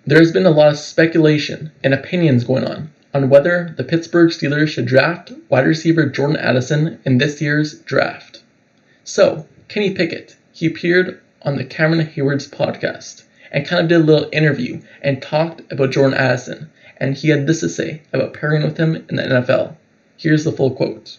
There has been a lot of speculation and opinions going on whether the Pittsburgh Steelers should draft wide receiver Jordan Addison in this year's draft. So, Kenny Pickett, he appeared on the Cameron Heyward's podcast and kind of did a little interview and talked about Jordan Addison, and he had this to say about pairing with him in the NFL. Here's the full quote.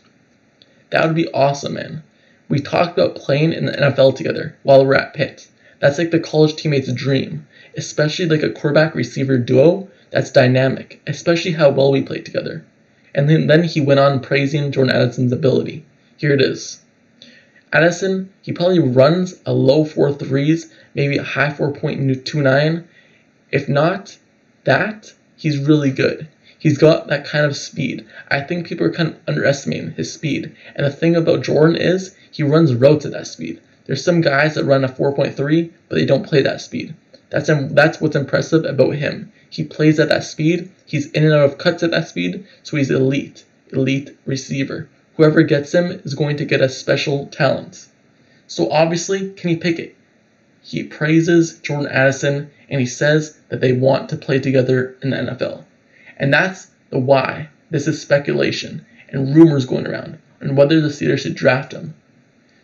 "That would be awesome, man. We talked about playing in the NFL together while we're at Pitt. That's like the college teammate's dream, especially like a quarterback-receiver duo that's dynamic, especially how well we played together." And then he went on praising Jordan Addison's ability. Here it is. Addison, he probably runs a low 4.3s, maybe a high 4.29. If not that, he's really good. He's got that kind of speed. I think people are kind of underestimating his speed. And the thing about Jordan is he runs routes at that speed. There's some guys that run a 4.3, but they don't play that speed. That's what's impressive about him. He plays at that speed. He's in and out of cuts at that speed, so he's elite receiver. Whoever gets him is going to get a special talent. So obviously, Kenny Pickett, he praises Jordan Addison, and he says that they want to play together in the NFL. And that's the why. This is speculation and rumors going around on whether the Steelers should draft him.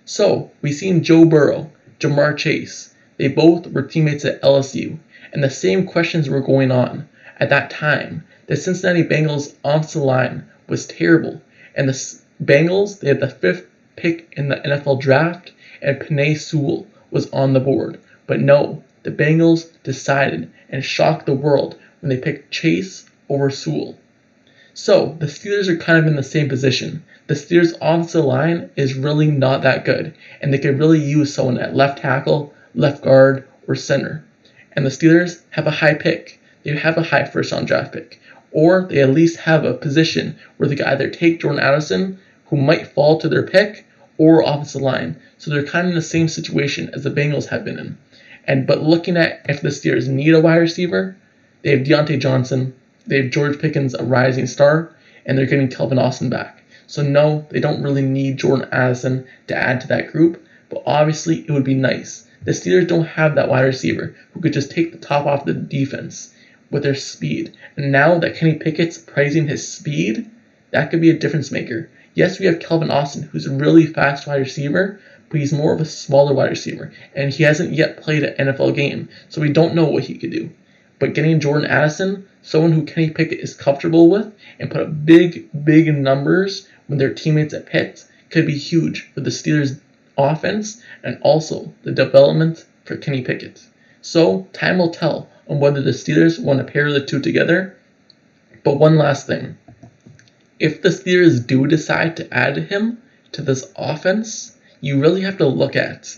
So, we've seen Joe Burrow, Jamar Chase. They both were teammates at LSU, and the same questions were going on. At that time, the Cincinnati Bengals offensive line was terrible, and the Bengals, they had the 5th pick in the NFL draft, and Penei Sewell was on the board. But no, the Bengals decided and shocked the world when they picked Chase over Sewell. So, the Steelers are kind of in the same position. The Steelers' offensive line is really not that good, and they could really use someone at left tackle, left guard, or center. And the Steelers have a high pick. They have a high first-round draft pick. Or they at least have a position where they can either take Jordan Addison, who might fall to their pick, or offensive line. So they're kind of in the same situation as the Bengals have been in. But looking at if the Steelers need a wide receiver, they have Deontay Johnson, they have George Pickens, a rising star, and they're getting Calvin Austin back. So no, they don't really need Jordan Addison to add to that group, but obviously it would be nice. The Steelers don't have that wide receiver who could just take the top off the defense with their speed. And now that Kenny Pickett's praising his speed, that could be a difference maker. Yes, we have Calvin Austin, who's a really fast wide receiver, but he's more of a smaller wide receiver, and he hasn't yet played an NFL game, so we don't know what he could do. But getting Jordan Addison, someone who Kenny Pickett is comfortable with, and put up big numbers when they're teammates at Pitt, could be huge for the Steelers' offense and also the development for Kenny Pickett. So, time will tell on whether the Steelers want to pair the two together. But one last thing. If the Steelers do decide to add him to this offense, you really have to look at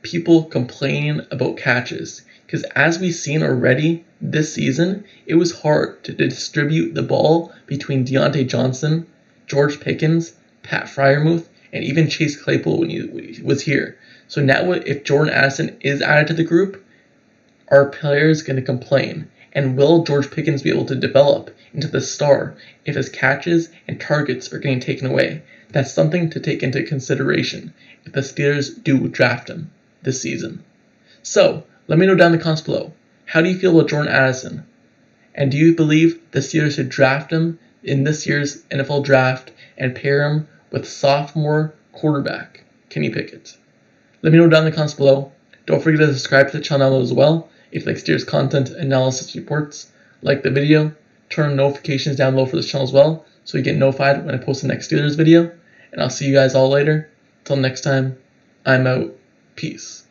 people complaining about catches. Because as we've seen already this season, it was hard to distribute the ball between Deontay Johnson, George Pickens, Pat Freiermuth, and even Chase Claypool when he was here. So now if Jordan Addison is added to the group, are players going to complain? And will George Pickens be able to develop into the star if his catches and targets are getting taken away? That's something to take into consideration if the Steelers do draft him this season. So, let me know down in the comments below. How do you feel about Jordan Addison? And do you believe the Steelers should draft him in this year's NFL draft and pair him with sophomore quarterback Kenny Pickett? Let me know down in the comments below. Don't forget to subscribe to the channel as well if you like Steelers content, analysis, reports. Like the video, turn on notifications down below for this channel as well so you get notified when I post the next Steelers video. And I'll see you guys all later. Till next time, I'm out. Peace.